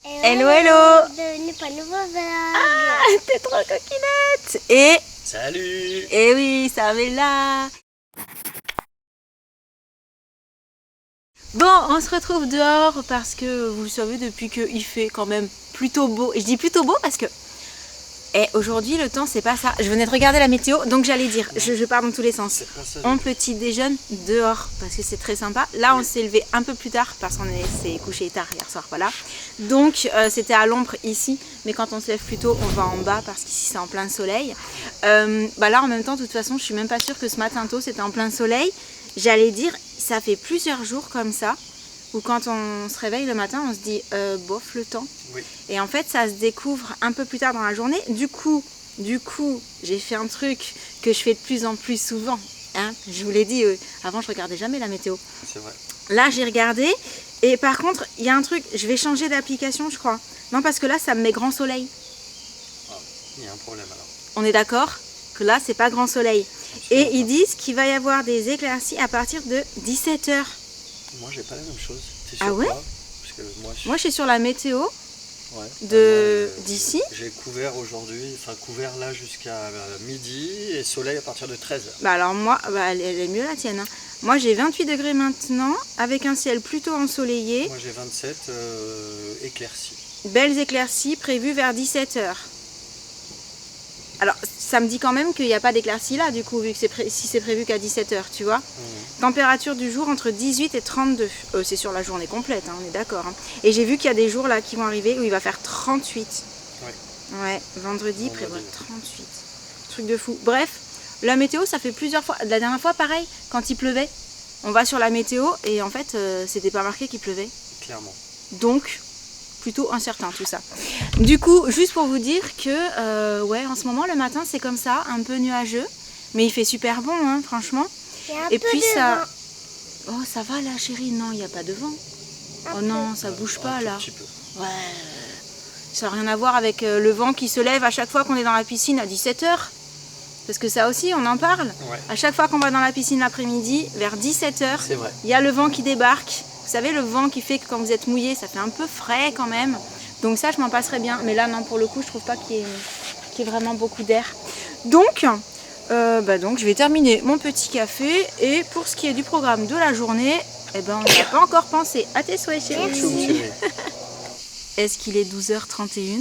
Hello, hello. Bienvenue pour un nouveau vlog. Ah, t'es trop coquinette. Et salut. Et oui, ça va là. Bon, on se retrouve dehors parce que vous le savez depuis qu'il fait quand même plutôt beau. Et je dis plutôt beau parce que aujourd'hui le temps c'est pas ça. Je venais de regarder la météo donc j'allais dire, je pars dans tous les sens. On petit déjeune dehors parce que c'est très sympa. Là on s'est levé un peu plus tard parce qu'on s'est couché tard hier soir, voilà. Donc c'était à l'ombre ici, mais quand on se lève plus tôt on va en bas parce qu'ici c'est en plein soleil. Là en même temps de toute façon je suis même pas sûre que ce matin tôt c'était en plein soleil. J'allais dire, ça fait plusieurs jours comme ça où quand on se réveille le matin on se dit bof le temps. Oui. Et en fait ça se découvre un peu plus tard dans la journée. Du coup j'ai fait un truc que je fais de plus en plus souvent, hein. Je vous l'ai dit, avant je regardais jamais la météo. C'est vrai. Là j'ai regardé et par contre il y a un truc, je vais changer d'application je crois. Non parce que là ça me met grand soleil. Ah, il y a un problème alors. On est d'accord que là c'est pas grand soleil. Et ils disent qu'il va y avoir des éclaircies à partir de 17h. Moi j'ai pas la même chose. Ah ouais? Parce que moi je suis sur la météo ouais. d'ici. J'ai couvert aujourd'hui, enfin couvert là jusqu'à midi et soleil à partir de 13h. Bah alors moi, elle est mieux la tienne, hein. Moi j'ai 28 degrés maintenant avec un ciel plutôt ensoleillé. Moi j'ai 27 éclaircies. Belles éclaircies prévues vers 17h. Alors ça me dit quand même qu'il n'y a pas d'éclaircies là du coup vu que si c'est prévu qu'à 17h, tu vois. Température du jour entre 18 et 32. C'est sur la journée complète, hein, on est d'accord, hein. Et j'ai vu qu'il y a des jours là qui vont arriver où il va faire 38. Ouais, vendredi prévoit 38. Truc de fou. Bref, la météo ça fait plusieurs fois. La dernière fois pareil, quand il pleuvait, on va sur la météo et en fait c'était pas marqué qu'il pleuvait. Clairement. Donc plutôt incertain tout ça. Du coup, juste pour vous dire que en ce moment le matin c'est comme ça, un peu nuageux, mais il fait super bon, hein, franchement. Et puis ça... Oh ça va là chérie, non il n'y a pas de vent. Oh non, ça bouge pas là. Ouais. Ça n'a rien à voir avec le vent qui se lève à chaque fois qu'on est dans la piscine à 17h. Parce que ça aussi on en parle. Ouais. À chaque fois qu'on va dans la piscine l'après-midi, vers 17h, il y a le vent qui débarque. Vous savez, le vent qui fait que quand vous êtes mouillé, ça fait un peu frais quand même. Donc ça, je m'en passerais bien. Mais là, non, pour le coup, je trouve pas qu'il y ait vraiment beaucoup d'air. Donc, je vais terminer mon petit café. Et pour ce qui est du programme de la journée, on n'y a pas encore pensé. À tes souhaits, chérie. Est-ce qu'il est 12h31 ?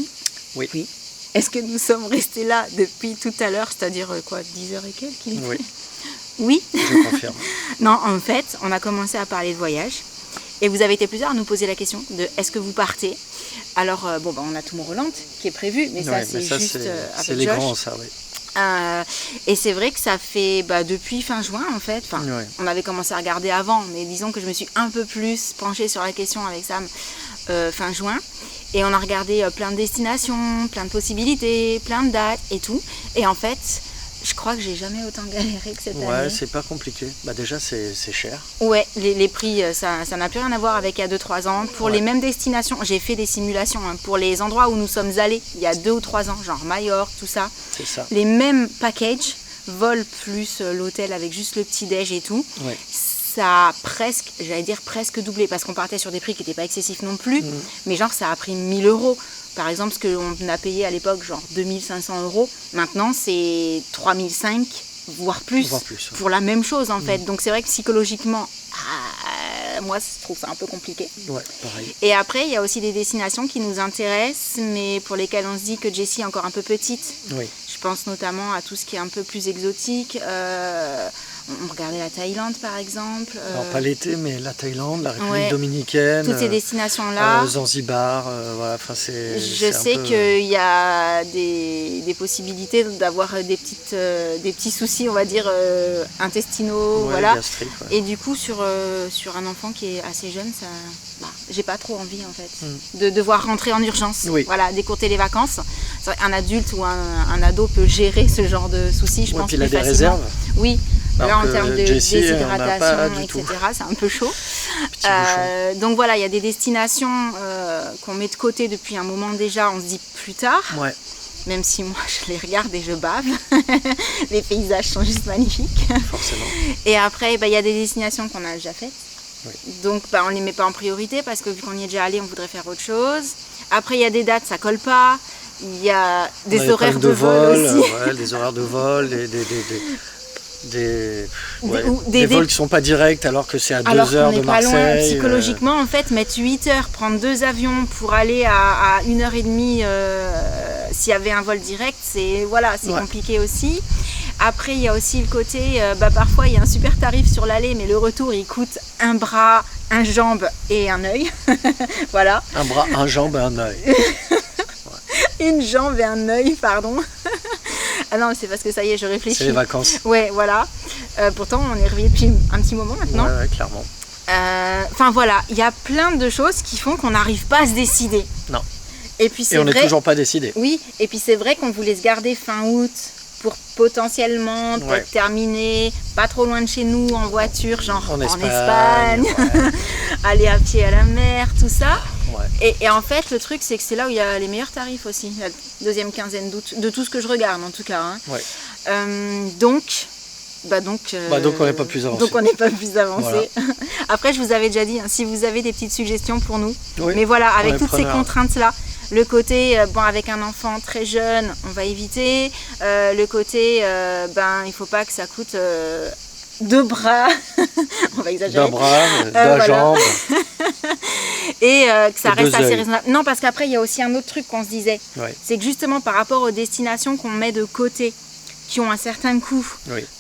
Oui. Est-ce que nous sommes restés là depuis tout à l'heure, c'est-à-dire 10h et quelques il Oui. Oui. Je confirme. Non, en fait, on a commencé à parler de voyage. Et vous avez été plusieurs à nous poser la question de est-ce que vous partez? Alors, on a Tomorrowland qui est prévu, mais ça c'est juste avec les Josh. grands, ça, oui. Et c'est vrai que ça fait depuis fin juin en fait. Enfin, on avait commencé à regarder avant, mais disons que je me suis un peu plus penchée sur la question avec Sam fin juin. Et on a regardé plein de destinations, plein de possibilités, plein de dates et tout. Et en fait, je crois que j'ai jamais autant galéré que cette année. Ouais, c'est pas compliqué. Déjà, c'est cher. Ouais, les prix, ça n'a plus rien à voir avec il y a 2-3 ans. Pour les mêmes destinations, j'ai fait des simulations pour les endroits où nous sommes allés il y a 2 ou 3 ans, genre Majorque, tout ça. C'est ça. Les mêmes packages, vol plus l'hôtel avec juste le petit-déj et tout. Ouais. Ça a presque doublé parce qu'on partait sur des prix qui n'étaient pas excessifs non plus. Mais genre, ça a pris 1000 €. Par exemple, ce qu'on a payé à l'époque, genre 2500 €, maintenant c'est 3005, voire plus pour la même chose en fait. Donc c'est vrai que psychologiquement, moi je trouve ça un peu compliqué. Ouais, pareil. Et après, il y a aussi des destinations qui nous intéressent, mais pour lesquelles on se dit que Jessie est encore un peu petite. Oui. Je pense notamment à tout ce qui est un peu plus exotique. On regardait la Thaïlande par exemple. Alors pas l'été, mais la Thaïlande, la République dominicaine. Toutes ces destinations-là. Zanzibar, voilà. Je sais qu'il y a des possibilités d'avoir des petits soucis, on va dire, intestinaux, voilà. Gastrique, Et du coup, sur un enfant qui est assez jeune, ça, j'ai pas trop envie en fait de devoir rentrer en urgence. Voilà, décourter les vacances. Un adulte ou un ado peut gérer ce genre de soucis, je pense. Puis il a des réserves. Oui. Là, en termes de déshydratation, etc., c'est un peu chaud. Donc voilà, il y a des destinations qu'on met de côté depuis un moment déjà, on se dit plus tard. Ouais. Même si moi, je les regarde et je bave. Les paysages sont juste magnifiques. Forcément. Et après, il y a des destinations qu'on a déjà faites. Oui. Donc on ne les met pas en priorité parce que vu qu'on y est déjà allé, on voudrait faire autre chose. Après il y a des dates, ça colle pas. Il y a des horaires de vol aussi. Ouais, des horaires de vol, des des vols qui sont pas directs alors que c'est à 2 alors heures qu'on de n'est pas loin. Marseille. Psychologiquement, en fait, mettre 8 heures, prendre 2 avions pour aller à 1h30 s'il y avait un vol direct, c'est compliqué aussi. Après, il y a aussi le côté, parfois il y a un super tarif sur l'aller, mais le retour il coûte un bras, un jambe et un œil. Voilà. Un bras, un jambe et un œil. Une jambe et un œil, pardon. Ah non, c'est parce que ça y est, je réfléchis. C'est les vacances. Ouais, voilà. Pourtant, on est réveillés depuis un petit moment maintenant. Ouais, clairement. Enfin voilà, il y a plein de choses qui font qu'on n'arrive pas à se décider. Non. Et puis on n'est toujours pas décidé. Oui, et puis c'est vrai qu'on voulait se garder fin août pour potentiellement peut-être terminer pas trop loin de chez nous en voiture, genre en Espagne. Ouais. Aller à pied à la mer, tout ça. Ouais. Et en fait, le truc, c'est que c'est là où il y a les meilleurs tarifs aussi, la deuxième quinzaine d'août, de tout ce que je regarde en tout cas. Hein. Ouais. Donc on n'est pas plus avancé. Donc on n'est pas plus avancé. Voilà. Après, je vous avais déjà dit, hein, si vous avez des petites suggestions pour nous. Oui, mais voilà, avec toutes ces contraintes-là, le côté, avec un enfant très jeune, on va éviter. Le côté, il ne faut pas que ça coûte 2 bras. On va exagérer. 2 bras, 2 jambes. Et que ça reste assez raisonnable. Non, parce qu'après, il y a aussi un autre truc qu'on se disait. Oui. C'est que justement, par rapport aux destinations qu'on met de côté, qui ont un certain coût,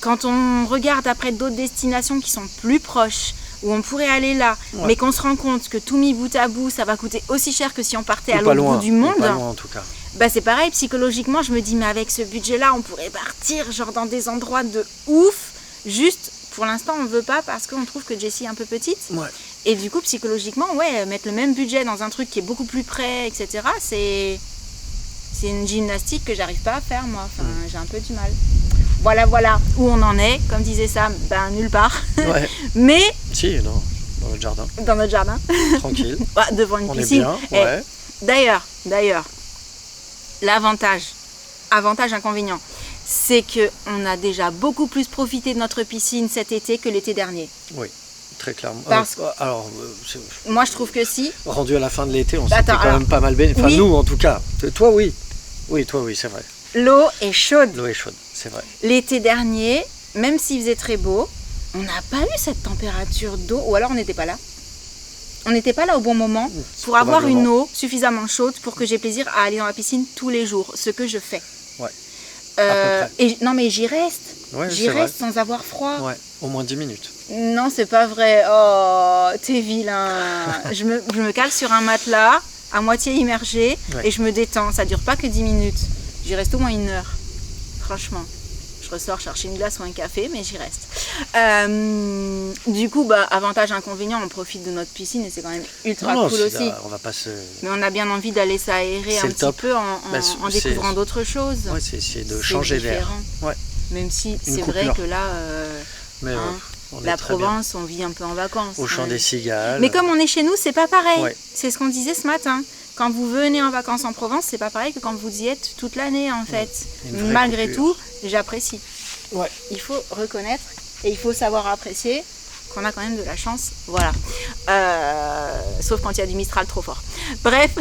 quand on regarde après d'autres destinations qui sont plus proches, où on pourrait aller là, mais qu'on se rend compte que tout mis bout à bout, ça va coûter aussi cher que si on partait à l'autre bout du monde. Pas loin, en tout cas. C'est pareil, psychologiquement, je me dis, mais avec ce budget-là, on pourrait partir genre dans des endroits de ouf. Juste, pour l'instant, on ne veut pas parce qu'on trouve que Jessie est un peu petite. Ouais. Et du coup, psychologiquement, mettre le même budget dans un truc qui est beaucoup plus près, etc., c'est une gymnastique que j'arrive pas à faire, moi. Enfin, j'ai un peu du mal. Voilà où on en est. Comme disait Sam, nulle part. Ouais. Mais... Si, non, dans notre jardin. Dans notre jardin. Tranquille. Devant une piscine. On est bien, ouais. D'ailleurs, l'avantage, inconvénient, c'est qu'on a déjà beaucoup plus profité de notre piscine cet été que l'été dernier. Oui. Très clairement. Moi, je trouve que si. Rendu à la fin de l'été, on s'était quand même pas mal bénéficié. Enfin, nous, en tout cas. Toi, oui. Oui, toi, oui, c'est vrai. L'eau est chaude. L'eau est chaude, c'est vrai. L'été dernier, même s'il faisait très beau, on n'a pas eu cette température d'eau. Ou alors, on n'était pas là. On n'était pas là au bon moment pour avoir une eau suffisamment chaude pour que j'ai plaisir à aller dans la piscine tous les jours. Ce que je fais. Ouais. Non, mais j'y reste. Ouais, j'y reste sans avoir froid. Ouais, au moins 10 minutes. Non, c'est pas vrai. Oh, t'es vilain. je me cale sur un matelas à moitié immergé et je me détends. Ça dure pas que 10 minutes. J'y reste au moins 1 heure. Franchement. Je ressors chercher une glace ou un café, mais j'y reste. Du coup, avantage, inconvénient, on profite de notre piscine et c'est quand même ultra cool aussi. Là, on va pas se... Mais on a bien envie d'aller s'aérer un petit peu en découvrant d'autres choses. Ouais, c'est de changer d'air. Ouais. Même si c'est vrai que là, la Provence, on vit un peu en vacances. Au Chant des Cigales. Mais comme on est chez nous, c'est pas pareil. Ouais. C'est ce qu'on disait ce matin. Quand vous venez en vacances en Provence, c'est pas pareil que quand vous y êtes toute l'année en fait. Malgré tout, j'apprécie. Ouais. Il faut reconnaître et il faut savoir apprécier qu'on a quand même de la chance. Voilà. Sauf quand il y a du Mistral trop fort. Bref,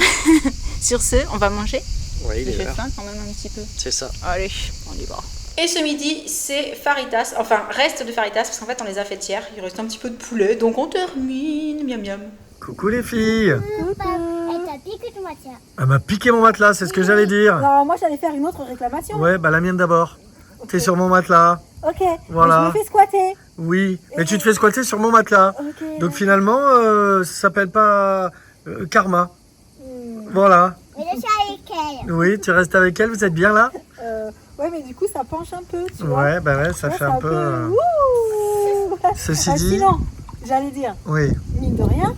sur ce, on va manger. Oui, il est fait faim quand même un petit peu. C'est ça. Allez, on y va. Et ce midi, c'est faritas, enfin reste de faritas, parce qu'en fait on les a fait hier, il reste un petit peu de poulet, donc on termine, miam miam. Coucou les filles. Elle t'a piqué ton matelas. Elle m'a piqué mon matelas, c'est ce que j'allais dire. Non, moi j'allais faire une autre réclamation. Ouais, la mienne d'abord. Okay. T'es sur mon matelas. Ok, voilà. Mais je me fais squatter. Oui, mais tu te fais squatter sur mon matelas. Okay. Donc finalement, ça s'appelle pas karma. Voilà. Mais je suis avec elle. Oui, tu restes avec elle, vous êtes bien là? Ouais, mais du coup ça penche un peu, tu vois. Ouais, ça fait un peu... Ceci dit... Sinon, j'allais dire, oui. Mine de rien,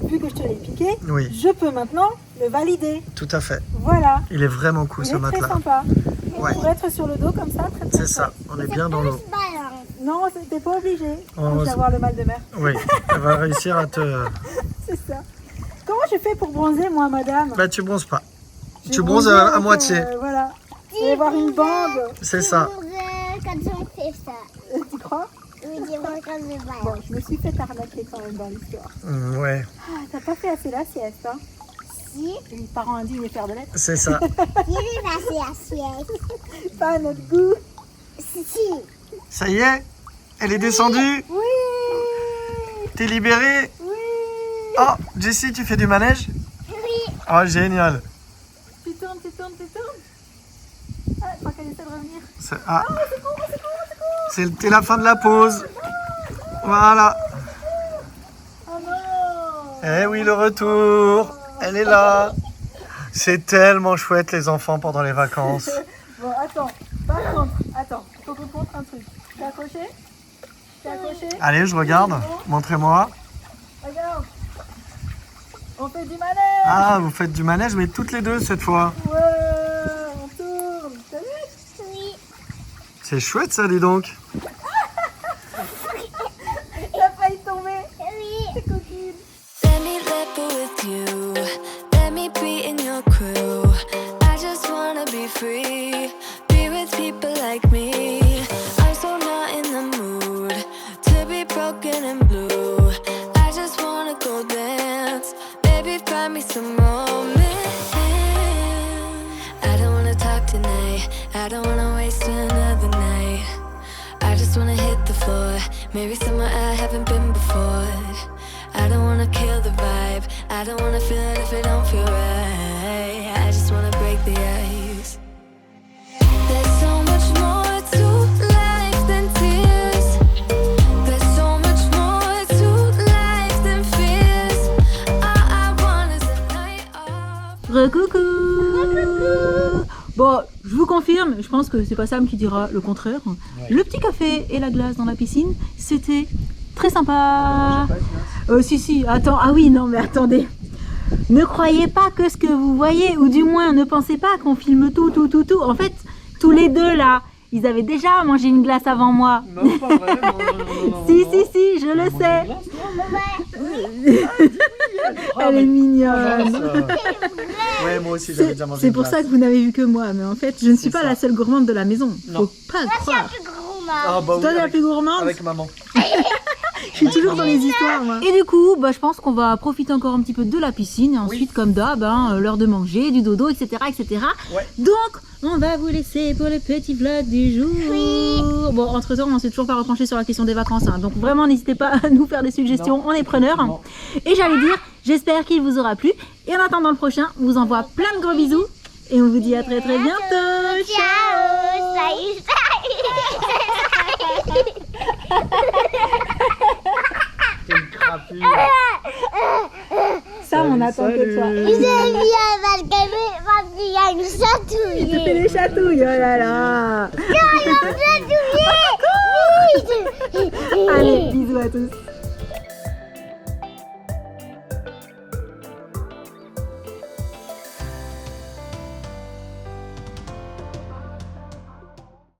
vu que je te l'ai piqué, oui. Je peux maintenant le valider. Tout à fait. Voilà. Il est vraiment cool ce matelas. Il est très sympa. Ouais. Pour être sur le dos comme ça, très c'est ça, on est bien dans l'eau. Non, t'es pas obligé d'avoir le mal de mer. Oui, elle va réussir à te... C'est ça. Comment je fais pour bronzer, moi, madame? Tu bronzes pas. Tu bronzes à moitié. Voilà. Il va y avoir une bande. C'est ça. Quand on fait ça. Tu crois? Oui, dis-moi quand je vais. Bon, je me suis fait arnaquer quand même dans l'histoire. Ouais, Ah, t'as pas fait assez la sieste, hein? Si, Les parents indignes et faire de lettres. c'est ça. il est passé à sieste. Pas à notre goût. Si. Ça y est, elle est descendue. Oui. T'es libérée. Oui. Oh, Jessie, tu fais du manège? Oui. Oh, génial. Tu tournes. Ah, je crois qu'elle essaie de revenir. Ah, c'était la fin de la pause. Voilà. Oh non. Eh oui, le retour. Elle est là. C'est tellement chouette les enfants pendant les vacances. Bon, attends. Par contre, faut qu'on te montre un truc. T'es accroché? Allez, je regarde. Montrez-moi. Regarde. On fait du manège. Ah, vous faites du manège, mais toutes les deux cette fois. Ouais, on tourne. T'as vu? Oui. C'est chouette ça, dis donc. T'as failli tomber. Oui. C'est coquine. Let me level with you. Let me be in your crew. I just wanna be free. Be with people like me. I'm so not in the mood to be broken and blue. I just wanna go dance. Baby, find me some romance. I don't wanna talk tonight. I don't wanna waste another night. I just wanna hit the floor. Maybe somewhere I haven't been before. I don't wanna kill the vibe. I don't wanna feel it if it don't feel right. I just wanna break the ice. There's so much more to life than tears. There's so much more to life than fears. All I want is a night off. Recoucou. Bon, je vous confirme, je pense que c'est pas Sam qui dira le contraire. Le petit café et la glace dans la piscine, c'était très sympa. Si, attends, ah oui, non mais attendez. Ne croyez pas que ce que vous voyez, ou du moins ne pensez pas qu'on filme tout. En fait, tous les deux là, ils avaient déjà mangé une glace avant moi. Non, pas vrai. Non. Si, je le sais. Elle est mignonne. Ouais, moi aussi j'avais déjà mangé. C'est une pour glace. ça que vous n'avez vu que moi, mais en fait, je ne suis C'est pas ça. la seule gourmande de la maison. Non. Faut pas croire. Plus gros, Ah, bah oui, Toi, t'es la avec, plus gourmande. avec maman. Je suis toujours dans les histoires, moi. Et du coup, je pense qu'on va profiter encore un petit peu de la piscine. Et ensuite, comme d'hab, l'heure de manger, du dodo, etc. Ouais. Donc, on va vous laisser pour le petit vlog du jour. Bon, entre-temps, on s'est toujours pas retranché sur la question des vacances. Donc, vraiment, n'hésitez pas à nous faire des suggestions. Non. On est preneurs. Non. Et j'allais dire, j'espère qu'il vous aura plu. Et en attendant le prochain, on vous envoie plein de gros bisous. Et on vous dit à très bientôt. Ciao. Salut. T'es une crapule. Ça, on attend que toi. J'ai bien parce qu'il y a une chatouille. Il te fait des chatouilles, oh là là. Il y a une chatouille. Allez, bisous à tous.